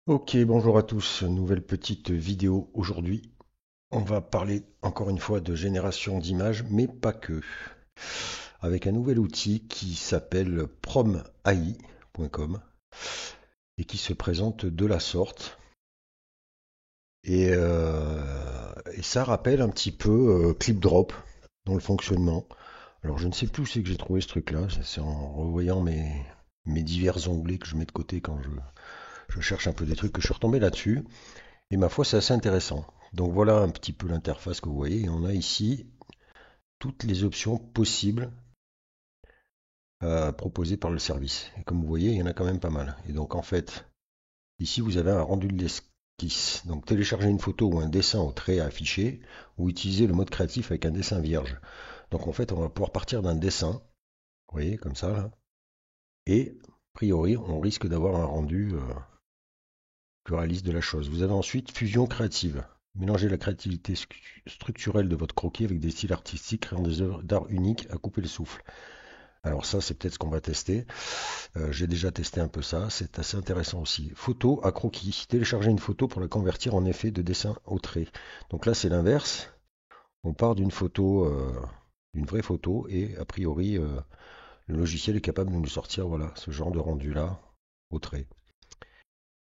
Ok, bonjour à tous, nouvelle petite vidéo aujourd'hui. On va parler encore une fois de génération d'images, mais pas que. Avec un nouvel outil qui s'appelle promai.com et qui se présente de la sorte. Et ça rappelle un petit peu ClipDrop dans le fonctionnement. Alors je ne sais plus où c'est que j'ai trouvé ce truc-là, c'est en revoyant mes divers onglets que je mets de côté quand je cherche un peu des trucs que je suis retombé là-dessus. Et ma foi, c'est assez intéressant. Donc voilà un petit peu l'interface que vous voyez. Et on a ici toutes les options possibles proposées par le service. Et comme vous voyez, il y en a quand même pas mal. Et donc en fait, ici vous avez un rendu de l'esquisse. Donc télécharger une photo ou un dessin au trait à afficher ou utiliser le mode créatif avec un dessin vierge. Donc en fait, on va pouvoir partir d'un dessin, vous voyez, comme ça là. Et a priori, on risque d'avoir un rendu plus réaliste de la chose. Vous avez ensuite fusion créative. Mélangez la créativité structurelle de votre croquis avec des styles artistiques, créant des œuvres d'art uniques à couper le souffle. Alors ça, c'est peut-être ce qu'on va tester. J'ai déjà testé un peu ça, c'est assez intéressant aussi. Photo à croquis. Télécharger une photo pour la convertir en effet de dessin au trait. Donc là, c'est l'inverse. On part d'une photo, d'une vraie photo, et a priori, le logiciel est capable de nous sortir voilà, ce genre de rendu-là au trait.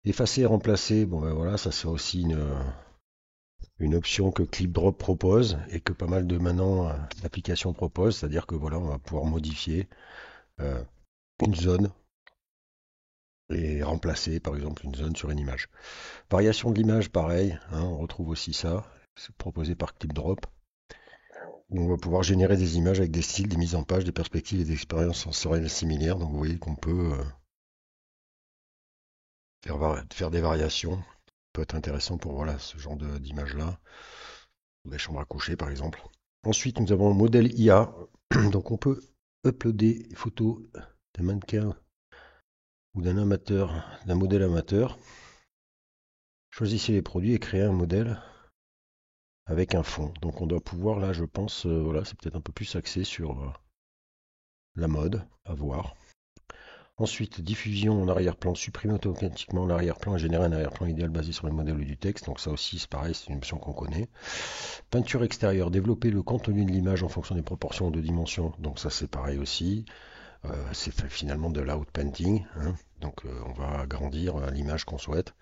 Effacer et remplacer, bon ben voilà, ça c'est aussi une option que ClipDrop propose et que pas mal de maintenant d'applications proposent, c'est-à-dire que voilà, on va pouvoir modifier euh, une zone et remplacer par exemple une zone sur une image. Variation de l'image, pareil, hein, on retrouve aussi ça, c'est proposé par ClipDrop, où on va pouvoir générer des images avec des styles, des mises en page, des perspectives et des expériences sensorielles similaires. Donc vous voyez qu'on peut faire des variations. Ça peut être intéressant pour voilà, ce genre d'image-là, des chambres à coucher par exemple. Ensuite, nous avons le modèle IA. Donc, on peut uploader des photos d'un mannequin ou d'un modèle amateur. Choisissez les produits et créez un modèle avec un fond. Donc, on doit pouvoir, là, je pense, voilà, c'est peut-être un peu plus axé sur la mode, à voir. Ensuite, diffusion en arrière-plan. Supprimer automatiquement l'arrière-plan et générer un arrière-plan idéal basé sur le modèle ou du texte. Donc, ça aussi, c'est pareil, c'est une option qu'on connaît. Peinture extérieure. Développer le contenu de l'image en fonction des proportions ou de dimensions. Donc, ça, c'est pareil aussi. C'est finalement de l'outpainting, hein. Donc on va agrandir l'image qu'on souhaite.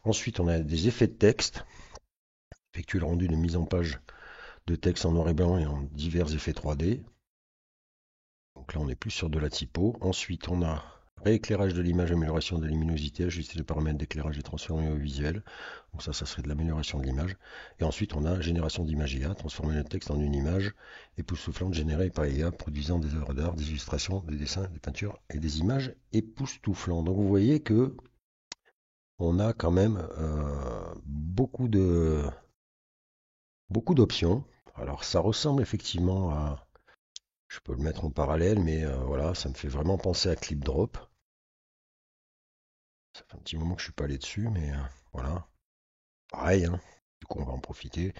Ensuite, on a des effets de texte. Effectuer le rendu de mise en page de texte en noir et blanc et en divers effets 3D. Donc là, on est plus sur de la typo. Ensuite, on a rééclairage de l'image, amélioration de la luminosité, ajuster les paramètres d'éclairage et transformer au visuel. Donc ça serait de l'amélioration de l'image. Et ensuite, on a génération d'image IA, transformer le texte en une image époustouflante générée par IA, produisant des œuvres d'art, des illustrations, des dessins, des peintures et des images époustouflantes. Donc vous voyez que on a quand même beaucoup d'options. Alors ça ressemble effectivement à, je peux le mettre en parallèle, mais voilà, ça me fait vraiment penser à ClipDrop. Ça fait un petit moment que je suis pas allé dessus, mais voilà, pareil, hein. Du coup, on va en profiter.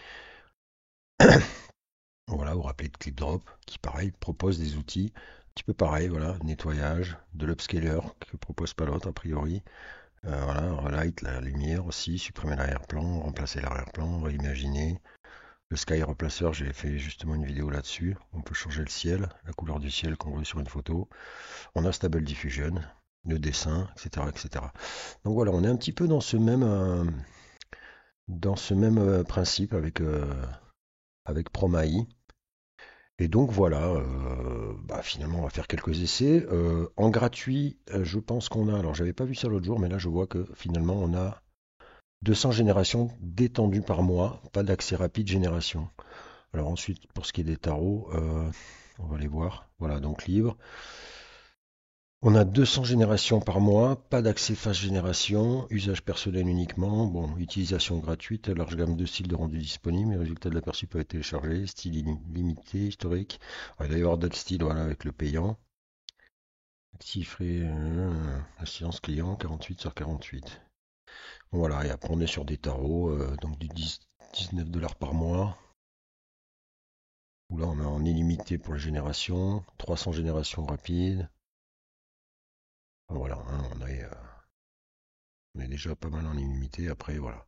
Voilà, vous rappelez de ClipDrop, qui pareil propose des outils un petit peu pareil, voilà, nettoyage, de l'upscaler que propose pas l'autre a priori. Voilà, relight la lumière aussi, supprimer l'arrière-plan, remplacer l'arrière-plan, réimaginer. Le sky replacer, j'ai fait justement une vidéo là-dessus. On peut changer le ciel, la couleur du ciel qu'on voit sur une photo. On a Stable Diffusion, le dessin, etc., etc. Donc voilà, on est un petit peu dans ce même principe avec Promai. Et donc voilà, bah, finalement on va faire quelques essais. En gratuit, je pense qu'on a, alors j'avais pas vu ça l'autre jour, mais là je vois que finalement on a 200 générations détendues par mois, pas d'accès rapide génération. Alors ensuite, pour ce qui est des tarots, on va les voir. Voilà, donc libre. On a 200 générations par mois, pas d'accès phase génération, usage personnel uniquement, bon, utilisation gratuite, large gamme de styles de rendu disponibles, les résultats de l'aperçu peuvent être téléchargés, style limité, historique. Alors, il va y avoir d'autres styles, voilà, avec le payant. Actif et assistance client, 48 sur 48. Bon, voilà, et après on est sur des tarots, donc du 19 $ par mois, où là on est en illimité pour les générations, 300 générations rapides. Voilà, hein, On est déjà pas mal en illimité, après voilà.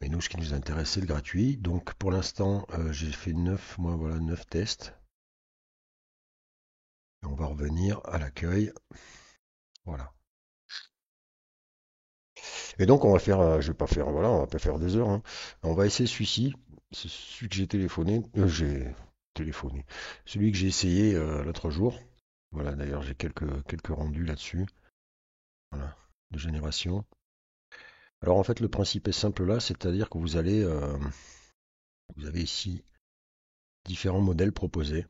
Mais nous, ce qui nous intéresse, c'est le gratuit. Donc pour l'instant, j'ai fait 9, moi voilà, 9 tests. Et on va revenir à l'accueil. Voilà. Et donc on va faire, je vais pas faire, voilà, on va pas faire des heures, hein. On va essayer celui-ci. C'est celui que j'ai téléphoné. Celui que j'ai essayé l'autre jour. Voilà, d'ailleurs j'ai quelques rendus là-dessus. Voilà, de génération. Alors en fait le principe est simple là, c'est-à-dire que vous avez ici différents modèles proposés.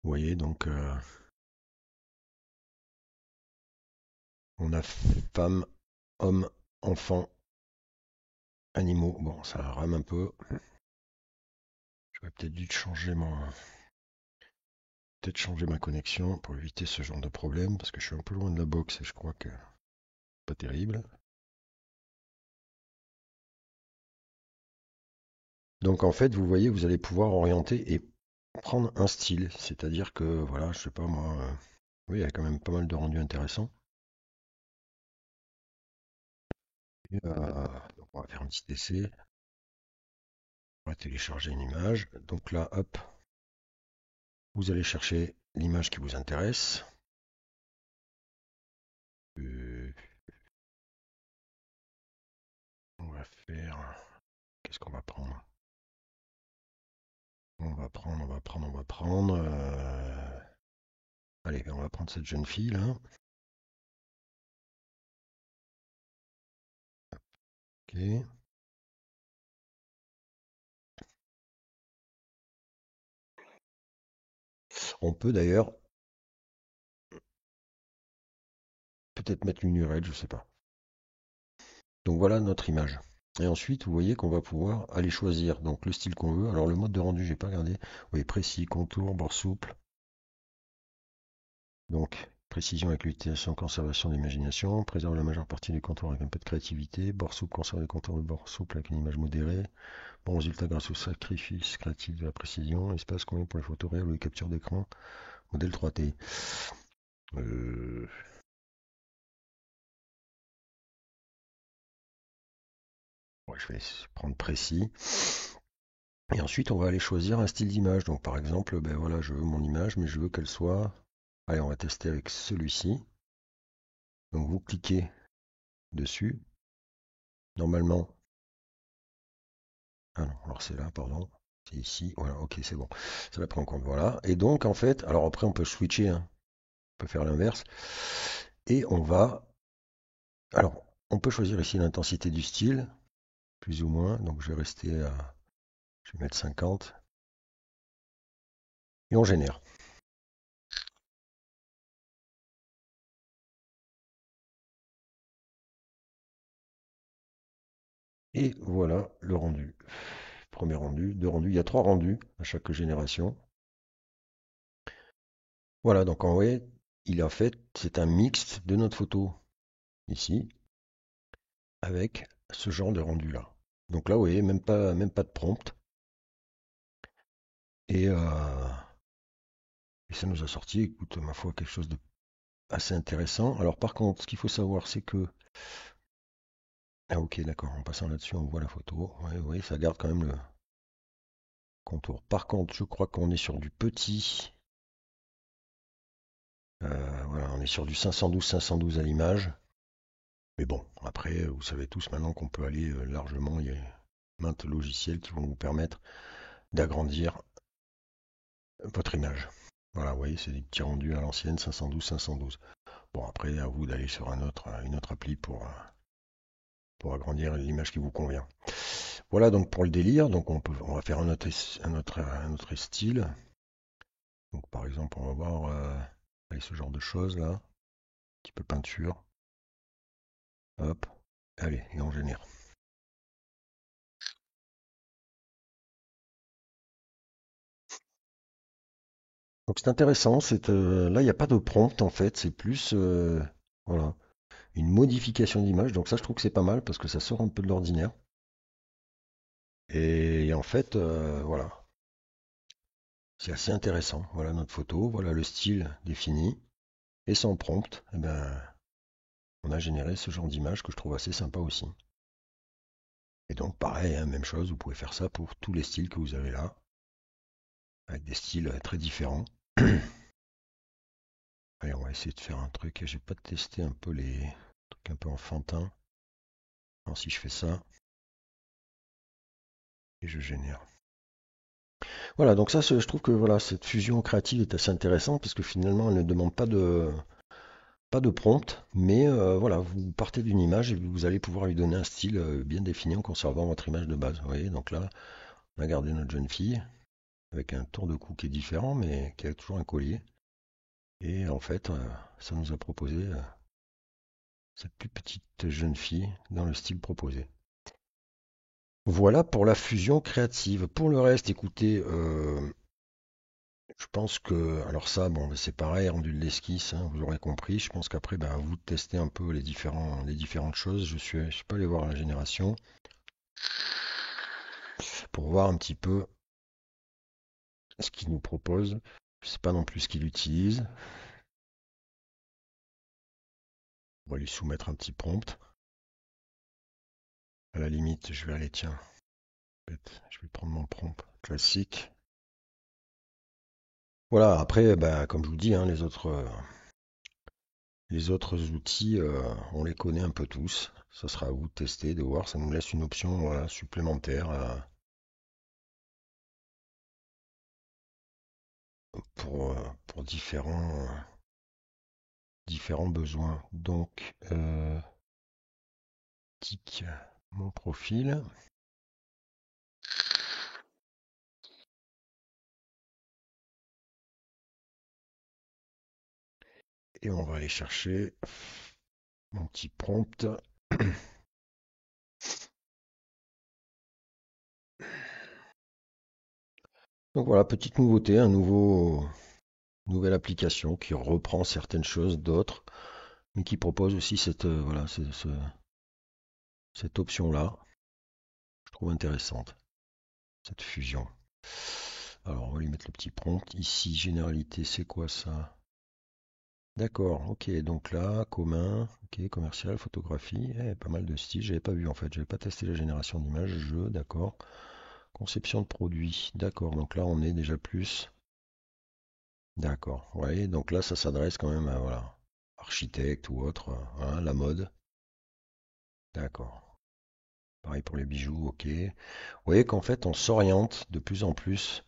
Vous voyez donc on a femmes, hommes, enfants, animaux. Bon, ça rame un peu. J'aurais peut-être changer ma connexion pour éviter ce genre de problème parce que je suis un peu loin de la box et je crois que c'est pas terrible. Donc en fait, vous voyez, vous allez pouvoir orienter et prendre un style, c'est-à-dire que voilà, je sais pas moi, oui, il y a quand même pas mal de rendus intéressants. Et, donc on va faire un petit essai. On va télécharger une image. Donc là, hop, vous allez chercher l'image qui vous intéresse. Euh, on va faire. Qu'est-ce qu'on va prendre? On va prendre. Allez, on va prendre cette jeune fille là. Ok. On peut d'ailleurs peut-être mettre une URL, je sais pas. Donc voilà notre image. Et ensuite, vous voyez qu'on va pouvoir aller choisir donc le style qu'on veut. Alors le mode de rendu, j'ai pas regardé. Oui, précis, contour, bord souple. Donc précision avec l'utilisation, conservation d'imagination, préserve la majeure partie des contours avec un peu de créativité, bord souple, conserve les contours de bord souple avec une image modérée. Bon résultat grâce au sacrifice créatif de la précision. Espace convenu pour les photos réelles ou les captures d'écran. Modèle 3T. Euh, ouais, je vais prendre précis. Et ensuite, on va aller choisir un style d'image. Donc, par exemple, ben voilà, je veux mon image, mais je veux qu'elle soit. Allez, on va tester avec celui-ci. Donc, vous cliquez dessus. Normalement. Ah non, alors c'est là, pardon. C'est ici. Voilà, ok, c'est bon. Ça la prend en compte. Voilà. Et donc, en fait, alors après, on peut switcher, hein. On peut faire l'inverse. Et on va. Alors, on peut choisir ici l'intensité du style, plus ou moins. Donc, je vais rester à. Je vais mettre 50. Et on génère. Et voilà le rendu. Premier rendu, deux rendus. Il y a trois rendus à chaque génération. Voilà, donc en vrai, il a fait, c'est un mixte de notre photo ici avec ce genre de rendu là. Donc là, vous voyez, même pas de prompt. Et, euh, et ça nous a sorti, écoute, ma foi, quelque chose de assez intéressant. Alors par contre, ce qu'il faut savoir, c'est que. Ah ok, d'accord, en passant là-dessus, on voit la photo. Oui, oui, ça garde quand même le contour. Par contre, je crois qu'on est sur du petit. Voilà, on est sur du 512 à l'image. Mais bon, après, vous savez tous maintenant qu'on peut aller largement, il y a maintes logiciels qui vont vous permettre d'agrandir votre image. Voilà, vous voyez, c'est des petits rendus à l'ancienne, 512. Bon, après, à vous d'aller sur une autre appli pour agrandir l'image qui vous convient. Voilà donc pour le délire. Donc on va faire un autre style. Donc par exemple, on va voir allez, ce genre de choses là, un petit peu peinture. Hop, allez, et on génère. Donc c'est intéressant, là il n'y a pas de prompt en fait, c'est plus voilà, une modification d'image. Donc ça je trouve que c'est pas mal parce que ça sort un peu de l'ordinaire. Et en fait, voilà, c'est assez intéressant. Voilà notre photo, voilà le style défini. Et sans prompt, eh ben, on a généré ce genre d'image que je trouve assez sympa aussi. Et donc pareil, hein, même chose, vous pouvez faire ça pour tous les styles que vous avez là, avec des styles très différents. Allez, on va essayer de faire un truc. J'ai pas testé un peu les trucs un peu enfantins. Alors si je fais ça et je génère. Voilà, donc ça, je trouve que voilà, cette fusion créative est assez intéressante parce que finalement, elle ne demande pas de prompt, mais voilà, vous partez d'une image et vous allez pouvoir lui donner un style bien défini en conservant votre image de base. Vous voyez, donc là, on a gardé notre jeune fille avec un tour de cou qui est différent, mais qui a toujours un collier. Et en fait, ça nous a proposé cette plus petite jeune fille dans le style proposé. Voilà pour la fusion créative. Pour le reste, écoutez, je pense que, alors ça, bon, c'est pareil, rendu de l'esquisse, hein, vous aurez compris. Je pense qu'après, ben, à vous de tester un peu les différentes choses. Je suis pas allé voir la génération pour voir un petit peu ce qu'il nous propose. Je sais pas non plus ce qu'il utilise. On va lui soumettre un petit prompt. À la limite, je vais aller, tiens, je vais prendre mon prompt classique. Voilà, après, ben, comme je vous dis, hein, les autres outils, on les connaît un peu tous. Ça sera à vous de tester, de voir. Ça nous laisse une option voilà, supplémentaire pour différents besoins. Donc, tic, mon profil. Et on va aller chercher mon petit prompt. Donc voilà, petite nouveauté, nouvelle application qui reprend certaines choses d'autres, mais qui propose aussi voilà, cette option-là. Je trouve intéressante, cette fusion. Alors, on va lui mettre le petit prompt. Ici, généralité, c'est quoi ça? D'accord, ok, donc là, commun, ok, commercial, photographie, pas mal de styles, j'avais pas vu en fait, j'avais pas testé la génération d'images, jeu, d'accord. Conception de produit, d'accord, donc là on est déjà plus, d'accord, ouais, donc là ça s'adresse quand même à, voilà, architecte ou autre, hein, la mode, d'accord. Pareil pour les bijoux, ok. Vous voyez qu'en fait on s'oriente de plus en plus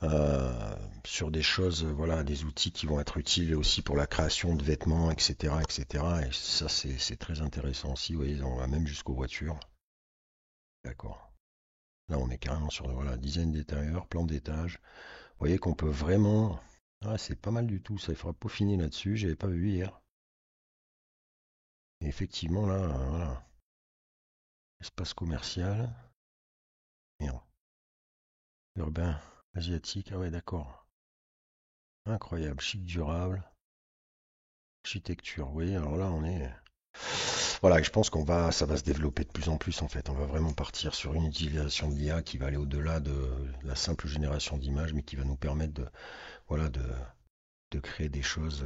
euh, sur des choses, voilà, des outils qui vont être utiles aussi pour la création de vêtements, etc., etc. Et ça, c'est très intéressant aussi. Vous voyez, on va même jusqu'aux voitures. D'accord. Là, on est carrément sur voilà, design d'intérieur, plan d'étage. Vous voyez qu'on peut vraiment. Ah, c'est pas mal du tout. Ça, il faudra peaufiner là-dessus. J'avais pas vu hier. Et effectivement, là, voilà. Espace commercial. Merde. Urbain, asiatique. Ah ouais, d'accord. Incroyable. Chic, durable. Architecture. Vous voyez, alors là, on est. Voilà, je pense ça va se développer de plus en plus en fait. On va vraiment partir sur une utilisation de l'IA qui va aller au-delà de la simple génération d'images, mais qui va nous permettre voilà, de créer des choses.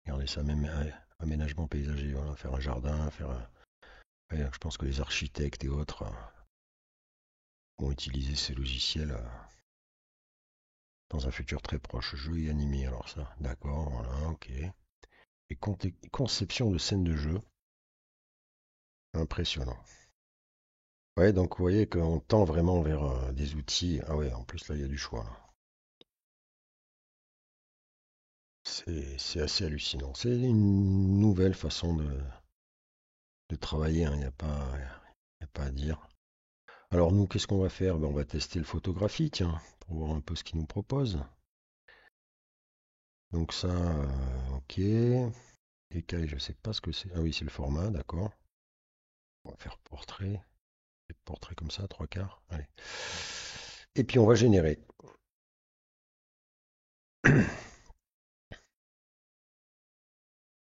Regardez ça, même aménagement paysager, voilà, faire un jardin, ouais, je pense que les architectes et autres vont utiliser ces logiciels dans un futur très proche. Jeu et animé, alors ça, d'accord, voilà, ok. Et conception de scènes de jeu, impressionnant. Ouais, donc vous voyez qu'on tend vraiment vers des outils. Ah ouais, en plus là, il y a du choix. C'est assez hallucinant. C'est une nouvelle façon de travailler, hein, il n'y a pas à dire. Alors nous, qu'est-ce qu'on va faire? Ben, on va tester le photographie, tiens, pour voir un peu ce qu'il nous propose. Donc ça, ok. Écaille, je sais pas ce que c'est. Ah oui, c'est le format, d'accord. On va faire portrait. Portrait comme ça, trois quarts. Allez. Et puis on va générer.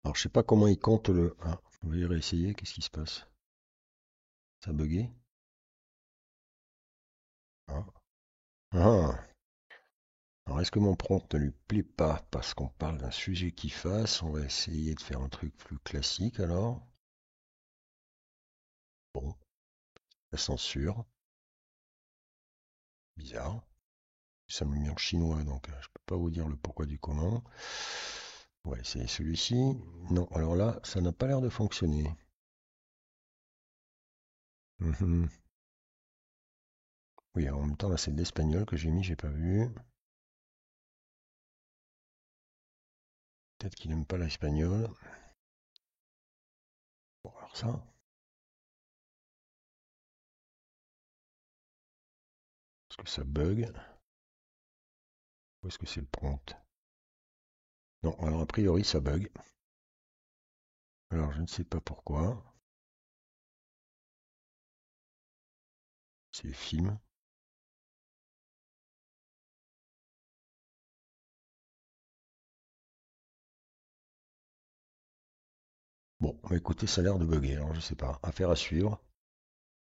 Alors je sais pas comment il compte le. Ah, on va y réessayer. Qu'est-ce qui se passe? Ça a bugué? Ah. Ah. Alors, est-ce que mon prompt ne lui plaît pas parce qu'on parle d'un sujet qui fasse? On va essayer de faire un truc plus classique alors. Bon, la censure. Bizarre. Ça me le met en chinois, donc je peux pas vous dire le pourquoi du comment. Ouais, c'est celui-ci. Non, alors là, ça n'a pas l'air de fonctionner. Mhm. Oui, en même temps, là, c'est de l'espagnol que j'ai mis, j'ai pas vu. Peut-être qu'il n'aime pas l'espagnol. Bon, alors ça. Est-ce que ça bug? Ou est-ce que c'est le prompt? Non, alors a priori, ça bug. Alors, je ne sais pas pourquoi. C'est le film. Bon, bah écoutez, ça a l'air de bugger, alors je sais pas. Affaire à suivre.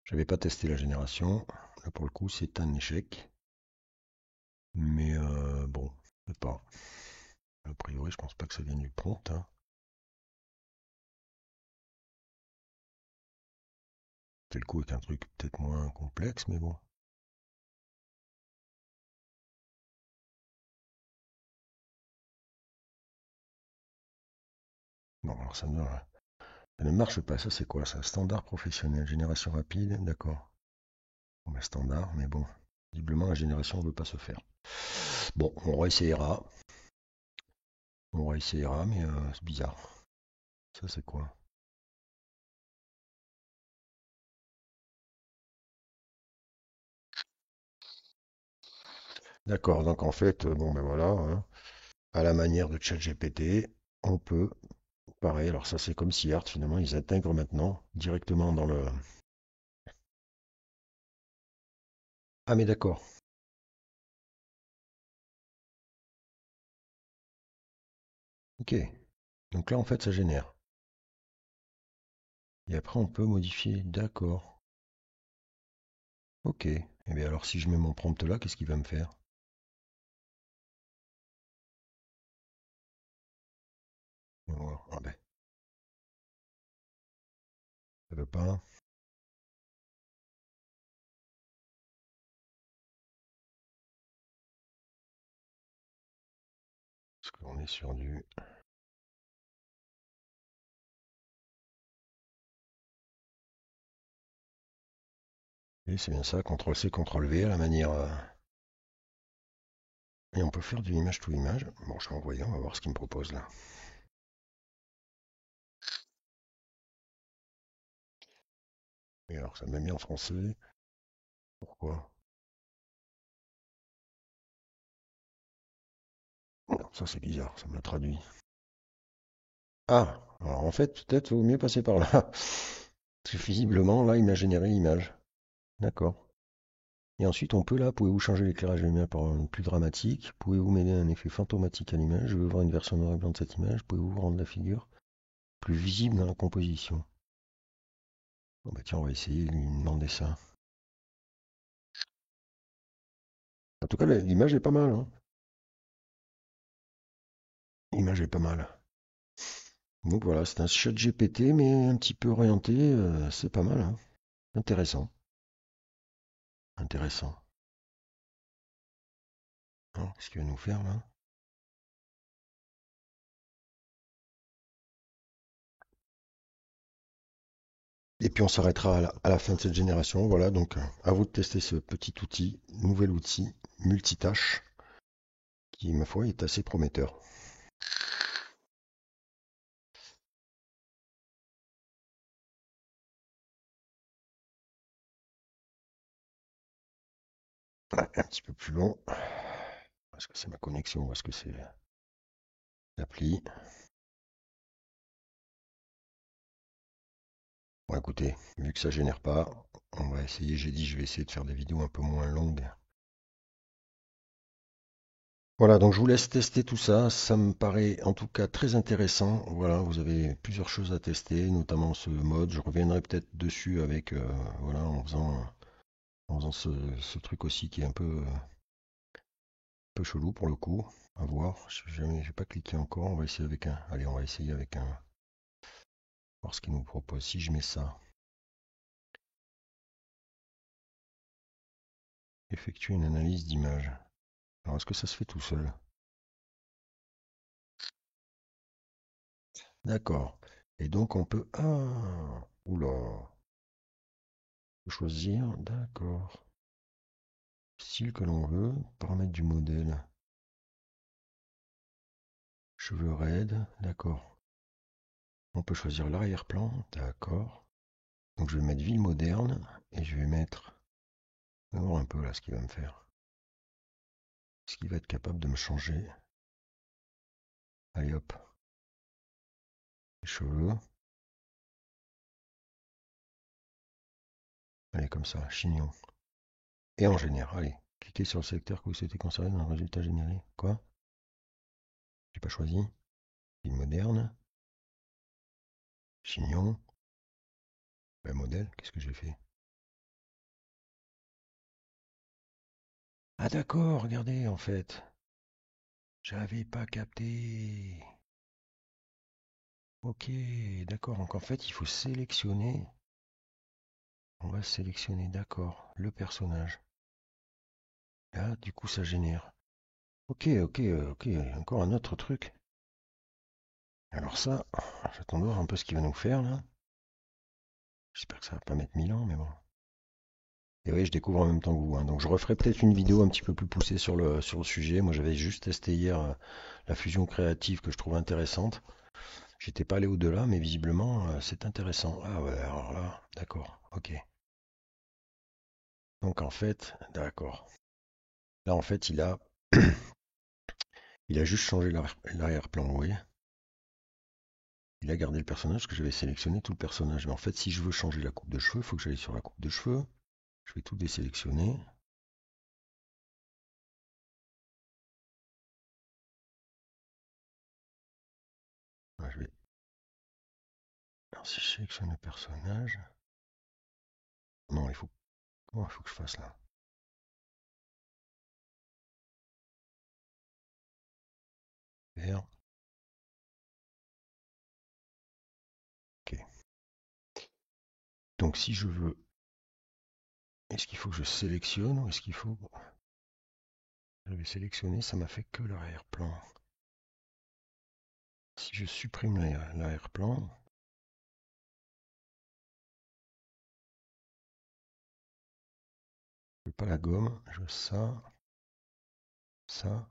Je n'avais pas testé la génération. Là, pour le coup, c'est un échec. Mais bon, je sais pas. A priori, je pense pas que ça vienne du prompt, hein. C'est le coup avec un truc peut-être moins complexe, mais bon. Bon, alors ça ne marche pas. Ça, c'est quoi ça? Standard professionnel, génération rapide, d'accord. Bon, bah, standard, mais bon. Visiblement, la génération ne veut pas se faire. Bon, on réessayera. On réessayera, mais c'est bizarre. Ça, c'est quoi? D'accord, donc en fait, bon ben voilà, hein, à la manière de ChatGPT, on peut, pareil, alors ça c'est comme si Art, finalement, ils intègrent maintenant directement dans le... Ah mais d'accord, ok. Donc là, en fait, ça génère. Et après, on peut modifier, d'accord. Ok. Et bien alors, si je mets mon prompt là, qu'est-ce qu'il va me faire? On va voir. Ah ben, ça veut pas. Parce qu'on est sur du... Et c'est bien ça, CTRL-C, CTRL-V à la manière... Et on peut faire du image to image. Bon, je vais envoyer, on va voir ce qu'il me propose là. Et alors, ça m'a mis en français. Pourquoi? Non, ça c'est bizarre, ça me l'a traduit. Ah, alors en fait, peut-être vaut mieux passer par là. Parce que visiblement, là, il m'a généré l'image. D'accord. Et ensuite, on peut là, pouvez-vous changer l'éclairage de lumière par un plus dramatique? Pouvez-vous m'aider un effet fantomatique à l'image? Je veux voir une version noir et blanc de cette image. Pouvez-vous rendre la figure plus visible dans la composition? Bon bah tiens, on va essayer de lui demander ça. En tout cas, l'image est pas mal, hein. L'image est pas mal. Donc voilà, c'est un chat GPT, mais un petit peu orienté. C'est pas mal, hein. Intéressant. Intéressant. Hein, qu'est-ce qu'il va nous faire là? Et puis on s'arrêtera à la fin de cette génération. Voilà, donc à vous de tester ce petit outil, nouvel outil, multitâche, qui, ma foi, est assez prometteur. Ouais, un petit peu plus long. Est-ce que c'est ma connexion ou est-ce que c'est l'appli? Bon, écoutez, vu que ça génère pas, on va essayer. J'ai dit, je vais essayer de faire des vidéos un peu moins longues. Voilà, donc je vous laisse tester tout ça. Ça me paraît en tout cas très intéressant. Voilà, vous avez plusieurs choses à tester, notamment ce mode. Je reviendrai peut-être dessus avec, voilà, en faisant ce truc aussi qui est un peu peu chelou pour le coup. À voir. J'ai pas cliqué encore. On va essayer avec un. Allez, on va essayer avec un. Voir ce qu'il nous propose. Si je mets ça. Effectuer une analyse d'image. Alors, est-ce que ça se fait tout seul? D'accord. Et donc, on peut... Ah! Oula! On peut choisir. D'accord. Style que l'on veut. Paramètres du modèle. Cheveux raides. D'accord. On peut choisir l'arrière-plan. D'accord. Donc, je vais mettre ville moderne. Et je vais mettre... On va voir un peu là ce qu'il va me faire. Est-ce qu'il va être capable de me changer? Allez hop. Les cheveux. Allez, comme ça. Chignon. Et en général, allez. Cliquez sur le secteur que vous souhaitez conserver dans le résultat généré. Quoi? J'ai pas choisi. Ville moderne. Chignon. Ben, modèle, qu'est-ce que j'ai fait? Ah d'accord, regardez en fait. J'avais pas capté. Ok, d'accord. Donc en fait, il faut sélectionner. On va sélectionner, d'accord, le personnage. Là, du coup, ça génère. Ok, ok, ok. Encore un autre truc. Alors ça, j'attends de voir un peu ce qu'il va nous faire là. J'espère que ça va pas mettre 1000 ans, mais bon. Et oui, je découvre en même temps que vous, hein. Donc je referai peut-être une vidéo un petit peu plus poussée sur le sujet. Moi, j'avais juste testé hier la fusion créative que je trouve intéressante. J'étais pas allé au-delà, mais visiblement, c'est intéressant. Ah ouais, alors là, d'accord, ok. Donc en fait, d'accord. Là, en fait, il a juste changé l'arrière-plan, vous voyez. Il a gardé le personnage parce que j'avais sélectionné tout le personnage. Mais en fait, si je veux changer la coupe de cheveux, il faut que j'aille sur la coupe de cheveux. Je vais tout désélectionner. Ah, je vais... Alors, si je sélectionne le personnage... Non, il faut... Comment il faut que je fasse là? Vert. Ok. Donc si je veux... Est-ce qu'il faut que je sélectionne ou est-ce qu'il faut... J'avais sélectionné, ça m'a fait que l'arrière-plan. Si je supprime l'arrière-plan, je veux pas la gomme, je veux ça, ça.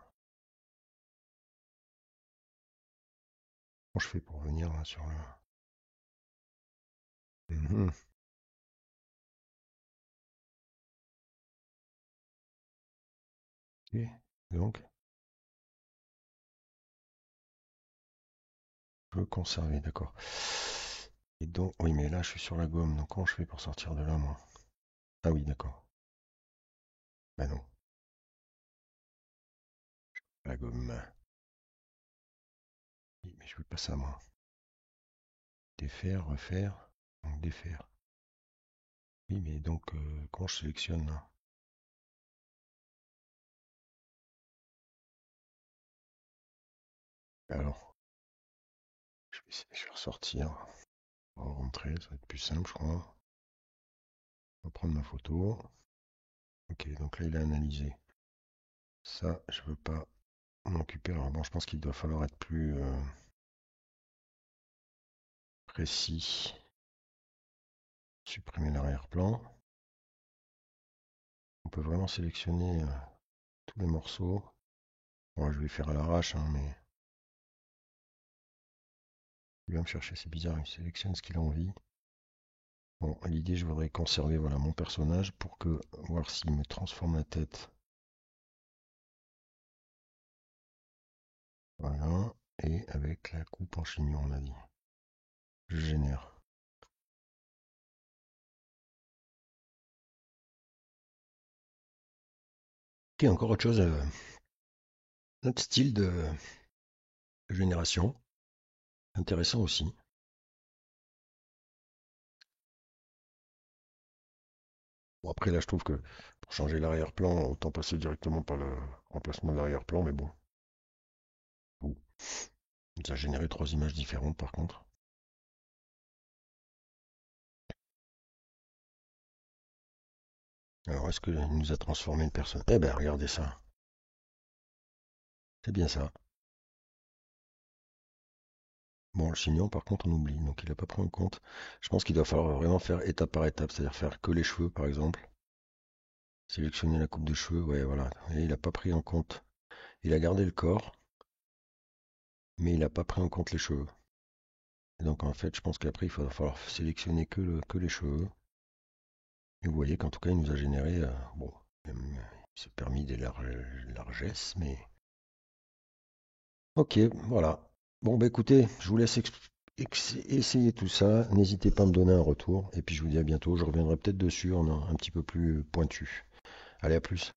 Comment je fais pour venir là sur le... Mhm. Ok. Donc, je veux conserver, d'accord. Et donc, oui, mais là, je suis sur la gomme, donc comment je fais pour sortir de là, moi? Ah oui, d'accord. Bah non, la gomme. Oui, mais je veux pas ça, moi. Défaire, refaire, donc défaire. Oui, mais donc, comment je sélectionne là? Alors, je vais ressortir. On va rentrer, ça va être plus simple, je crois. On va prendre ma photo. Ok, donc là, il a analysé. Ça, je veux pas m'en occuper. Alors bon, je pense qu'il doit falloir être plus précis. Supprimer l'arrière-plan. On peut vraiment sélectionner tous les morceaux. Bon, je vais faire à l'arrache, hein, mais il va me chercher, c'est bizarre, il sélectionne ce qu'il a envie. Bon, l'idée, je voudrais conserver voilà, mon personnage pour que voir s'il me transforme la tête. Voilà, et avec la coupe en chignon, on a dit. Je génère. Ok, encore autre chose, notre style de génération, intéressant aussi. Bon, après, là, je trouve que pour changer l'arrière-plan, autant passer directement par le remplacement de l'arrière-plan, mais bon. Ouh. Ça a généré trois images différentes, par contre. Alors, est-ce qu'il nous a transformé une personne? Eh ben, regardez ça. C'est bien ça. Bon, le chignon, par contre, on oublie, donc il n'a pas pris en compte. Je pense qu'il doit falloir vraiment faire étape par étape, c'est-à-dire faire que les cheveux, par exemple. Sélectionner la coupe de cheveux, ouais, voilà. Et il n'a pas pris en compte. Il a gardé le corps, mais il n'a pas pris en compte les cheveux. Et donc, en fait, je pense qu'après, il va falloir sélectionner que les cheveux. Et vous voyez qu'en tout cas, il nous a généré, bon, il s'est permis des largesses, mais... Ok, voilà. Bon, bah écoutez, je vous laisse essayer tout ça. N'hésitez pas à me donner un retour. Et puis je vous dis à bientôt. Je reviendrai peut-être dessus en un petit peu plus pointu. Allez, à plus.